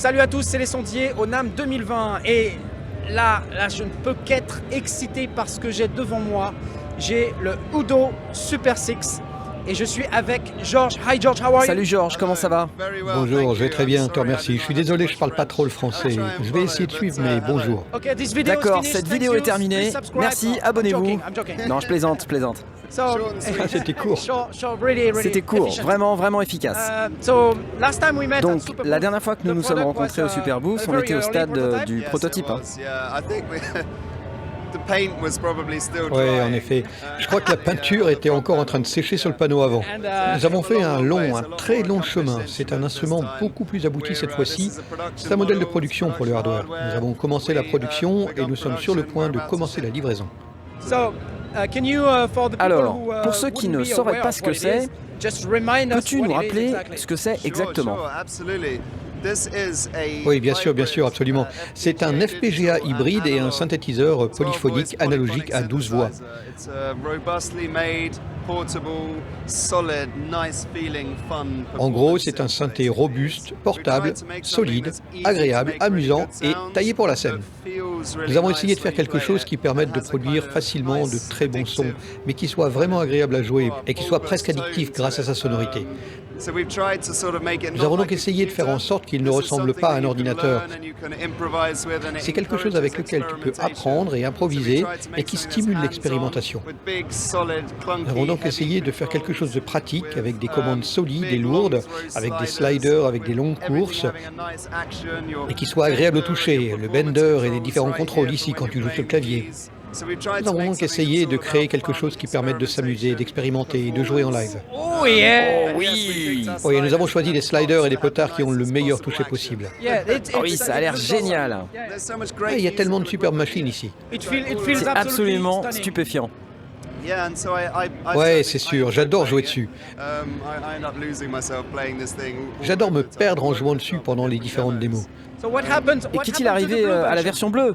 Salut à tous, c'est les sondiers au NAMM 2020 et là je ne peux qu'être excité parce que j'ai devant moi, j'ai le Udo Super 6 et je suis avec George. Hi George, how are you? Salut George, comment ça va? Bonjour, je vais très bien, te remercie. Je suis désolé, je parle pas trop le français. Je vais essayer de suivre, mais bonjour. D'accord, cette vidéo est terminée. Merci, abonnez-vous. Non, je plaisante. C'était court. C'était court, vraiment efficace. Donc, la dernière fois que nous nous sommes rencontrés au Superboost, on était au stade du prototype. Oui, en effet. Je crois que la peinture était encore en train de sécher sur le panneau avant. Nous avons fait un très long chemin. C'est un instrument beaucoup plus abouti cette fois-ci. C'est un modèle de production pour le hardware. Nous avons commencé la production et nous sommes sur le point de commencer la livraison. Alors, pour ceux qui ne sauraient pas ce que c'est, peux-tu nous rappeler ce que c'est exactement? Oui, bien sûr, absolument. C'est un FPGA hybride et un synthétiseur polyphonique analogique à 12 voix. En gros, c'est un synthé robuste, portable, solide, agréable, amusant et taillé pour la scène. Nous avons essayé de faire quelque chose qui permette de produire facilement de très bons sons, mais qui soit vraiment agréable à jouer et qui soit presque addictif grâce à sa sonorité. Nous avons donc essayé de faire en sorte qu'il ne ressemble pas à un ordinateur. C'est quelque chose avec lequel tu peux apprendre et improviser et qui stimule l'expérimentation. Nous avons donc essayé de faire quelque chose de pratique avec des commandes solides et lourdes, avec des sliders, avec des longues courses et qui soit agréable au toucher, le bender et les différents contrôles ici quand tu joues sur le clavier. Nous avons donc essayé de créer quelque chose qui permette de s'amuser, d'expérimenter et de jouer en live. Oh yeah! Oui! Oui, nous avons choisi des sliders et des potards qui ont le meilleur toucher possible. Oui, ça a l'air génial. Il y a tellement de superbes machines ici. C'est absolument stupéfiant. Ouais, c'est sûr, j'adore jouer dessus. J'adore me perdre en jouant dessus pendant les différentes démos. Et qu'est-il arrivé à la version bleue?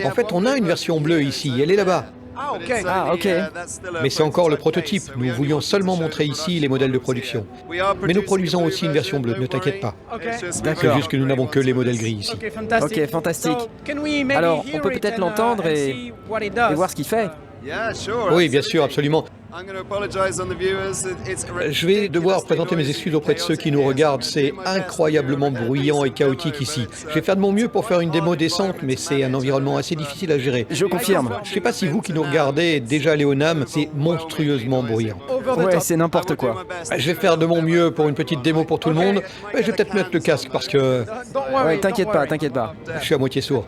En fait, on a une version bleue ici, elle est là-bas. Ah, ok. Mais c'est encore le prototype, nous voulions seulement montrer ici les modèles de production. Mais nous produisons aussi une version bleue, ne t'inquiète pas. C'est D'accord. juste que nous n'avons que les modèles gris ici. Ok, fantastique. Alors, on peut peut-être l'entendre et voir ce qu'il fait. Oui, bien sûr, absolument. Je vais devoir présenter mes excuses auprès de ceux qui nous regardent. C'est incroyablement bruyant et chaotique ici. Je vais faire de mon mieux pour faire une démo décente, mais c'est un environnement assez difficile à gérer. Je confirme. Je ne sais pas si vous qui nous regardez êtes déjà allé au NAMM, c'est monstrueusement bruyant. Ouais, c'est n'importe quoi. Je vais faire de mon mieux pour une petite démo pour tout le monde. Mais je vais peut-être mettre le casque parce que Ouais, t'inquiète pas. je suis à moitié sourd.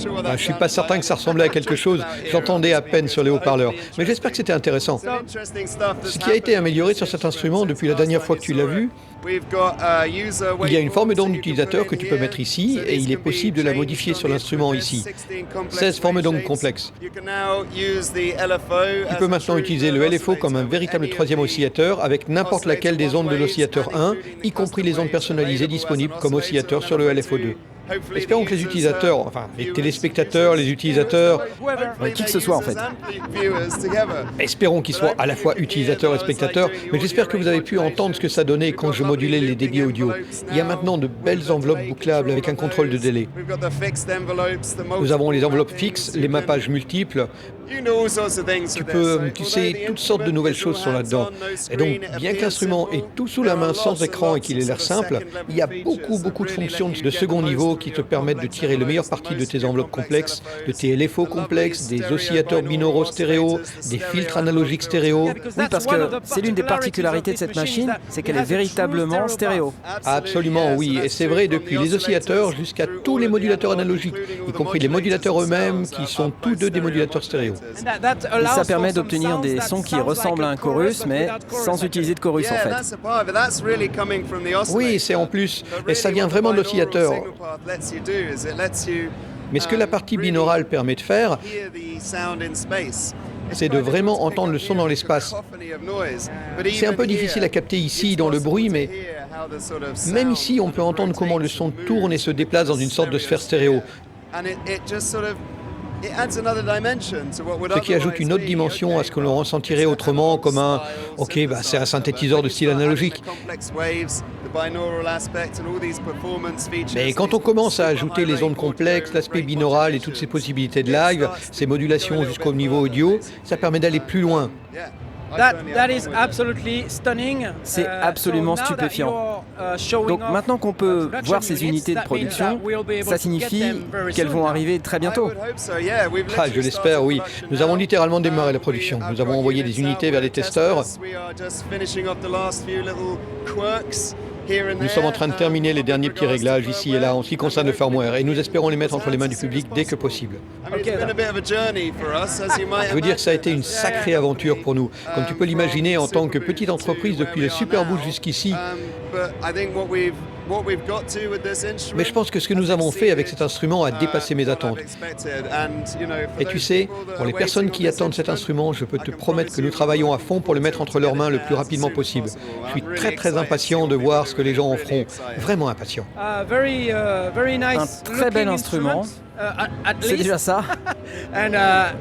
Je ne suis pas certain que ça ressemblait à quelque chose, j'entendais à peine sur les haut-parleurs. Mais j'espère que c'était intéressant. Ce qui a été amélioré sur cet instrument depuis la dernière fois que tu l'as vu, il y a une forme d'onde d'utilisateur que tu peux mettre ici et il est possible de la modifier sur l'instrument ici. 16 formes d'ondes complexes. Tu peux maintenant utiliser le LFO comme un véritable troisième oscillateur avec n'importe laquelle des ondes de l'oscillateur 1, y compris les ondes personnalisées disponibles comme oscillateur sur le LFO 2. Espérons que les utilisateurs, enfin les téléspectateurs, les utilisateurs, qui que ce soit en fait. Espérons qu'ils soient à la fois utilisateurs et spectateurs, mais j'espère que vous avez pu entendre ce que ça donnait quand je modulais les débits audio. Il y a maintenant de belles enveloppes bouclables avec un contrôle de délai. Nous avons les enveloppes fixes, les mappages multiples. Tu sais, toutes sortes de nouvelles choses sont là-dedans. Et donc, bien que l'instrument est tout sous la main sans écran et qu'il ait l'air simple, il y a beaucoup de fonctions de second niveau qui te permettent de tirer le meilleur parti de tes enveloppes complexes, de tes LFO complexes, des oscillateurs binauraux stéréo, des filtres analogiques stéréo. Oui, parce que c'est l'une des particularités de cette machine, c'est qu'elle est véritablement stéréo. Absolument, oui. Et c'est vrai depuis les oscillateurs jusqu'à tous les modulateurs analogiques, y compris les modulateurs eux-mêmes qui sont tous deux des modulateurs stéréo. Et ça permet d'obtenir des sons qui ressemblent à un chorus, mais sans utiliser de chorus en fait. Oui, c'est en plus, et ça vient vraiment de l'oscillateur. Mais ce que la partie binaurale permet de faire, c'est de vraiment entendre le son dans l'espace. C'est un peu difficile à capter ici dans le bruit, mais même ici, on peut entendre comment le son tourne et se déplace dans une sorte de sphère stéréo. Ce qui ajoute une autre dimension à ce que l'on ressentirait autrement comme un « ok, c'est un synthétiseur de style analogique ». Mais quand on commence à ajouter les ondes complexes, l'aspect binaural et toutes ces possibilités de live, ces modulations jusqu'au niveau audio, ça permet d'aller plus loin. C'est absolument stupéfiant. Donc maintenant qu'on peut voir ces unités de production, ça signifie qu'elles vont arriver très bientôt. Je l'espère, oui. Nous avons littéralement démarré la production. Nous avons envoyé des unités vers les testeurs. Nous sommes en train de terminer les derniers petits réglages ici et là en ce qui concerne le firmware et nous espérons les mettre entre les mains du public dès que possible. Je veux dire que ça a été une sacrée aventure pour nous, comme tu peux l'imaginer en tant que petite entreprise depuis le Superboost jusqu'ici. Mais je pense que ce que nous avons fait avec cet instrument a dépassé mes attentes. Et tu sais, pour les personnes qui attendent cet instrument, je peux te promettre que nous travaillons à fond pour le mettre entre leurs mains le plus rapidement possible. Je suis très impatient de voir ce que les gens en feront. Vraiment impatient. Un très bel instrument. C'est déjà ça.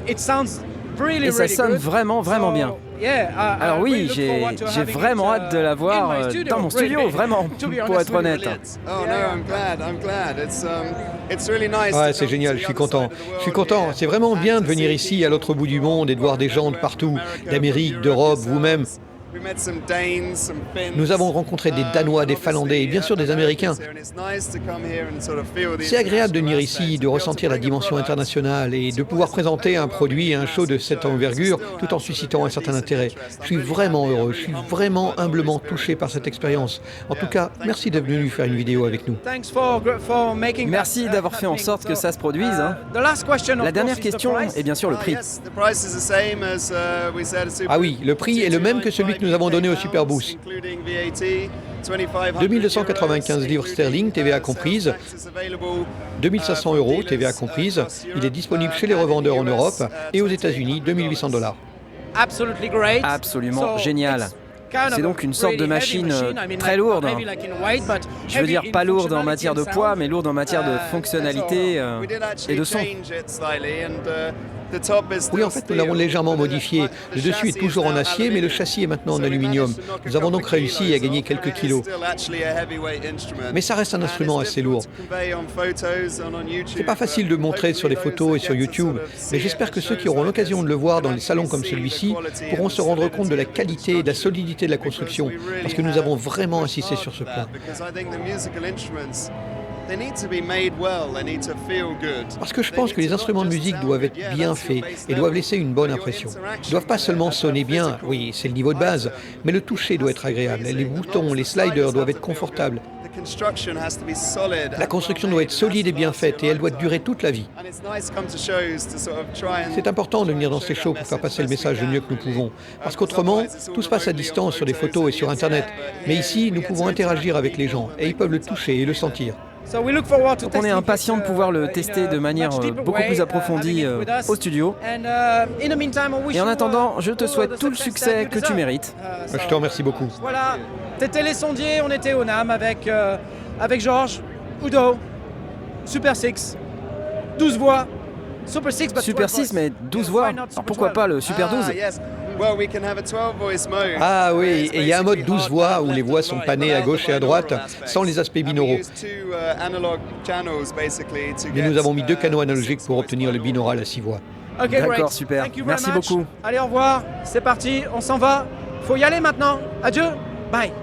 Et ça sonne vraiment bien. Alors oui, j'ai vraiment hâte de la voir dans mon studio, vraiment, pour être honnête. Ouais, c'est génial, je suis content. C'est vraiment bien de venir ici, à l'autre bout du monde, et de voir des gens de partout, d'Amérique, d'Europe, vous-même. Nous avons rencontré des Danois, des Finlandais et bien sûr des Américains. C'est agréable de venir ici, de ressentir la dimension internationale et de pouvoir présenter un produit et un show de cette envergure tout en suscitant un certain intérêt. Je suis vraiment heureux, je suis vraiment humblement touché par cette expérience. En tout cas, merci d'être venu faire une vidéo avec nous. Merci d'avoir fait en sorte que ça se produise. La dernière question est bien sûr le prix. Ah oui, le prix est le même que celui que nous avons donné au Superboost. 2295 livres sterling, TVA comprise, 2500 € TVA comprise. Il est disponible chez les revendeurs en Europe et aux États-Unis, $2800. Absolument génial. C'est donc une sorte de machine très lourde. Je veux dire pas lourde en matière de poids, mais lourde en matière de fonctionnalité et de son. Oui, en fait, nous l'avons légèrement modifié. Le dessus est toujours en acier, mais le châssis est maintenant en aluminium. Nous avons donc réussi à gagner quelques kilos. Mais ça reste un instrument assez lourd. C'est pas facile de montrer sur les photos et sur YouTube, mais j'espère que ceux qui auront l'occasion de le voir dans les salons comme celui-ci pourront se rendre compte de la qualité et de la solidité de la construction, parce que nous avons vraiment insisté sur ce point. Parce que je pense que les instruments de musique doivent être bien faits et doivent laisser une bonne impression. Ils ne doivent pas seulement sonner bien, oui, c'est le niveau de base, mais le toucher doit être agréable. Les boutons, les sliders doivent être confortables. La construction doit être solide et bien faite et elle doit durer toute la vie. C'est important de venir dans ces shows pour faire passer le message le mieux que nous pouvons. Parce qu'autrement, tout se passe à distance sur des photos et sur Internet. Mais ici, nous pouvons interagir avec les gens et ils peuvent le toucher et le sentir. Donc on est impatient de pouvoir le tester de manière beaucoup plus approfondie au studio. Et en attendant, je te souhaite tout le succès que tu mérites. Je te remercie beaucoup. Voilà, t'étais les sondiers, on était au NAMM avec Georges, Udo, Super 6, 12 voix, Super 6 mais 12 voix, alors pourquoi pas le Super 12? Ah oui, et il y a un mode 12 voix où les voix sont panées à gauche et à droite, sans les aspects binauraux. Mais nous avons mis 2 canaux analogiques pour obtenir le binaural à 6 voix. D'accord, super. Merci beaucoup. Allez, au revoir, c'est parti, on s'en va. Faut y aller maintenant. Adieu, bye.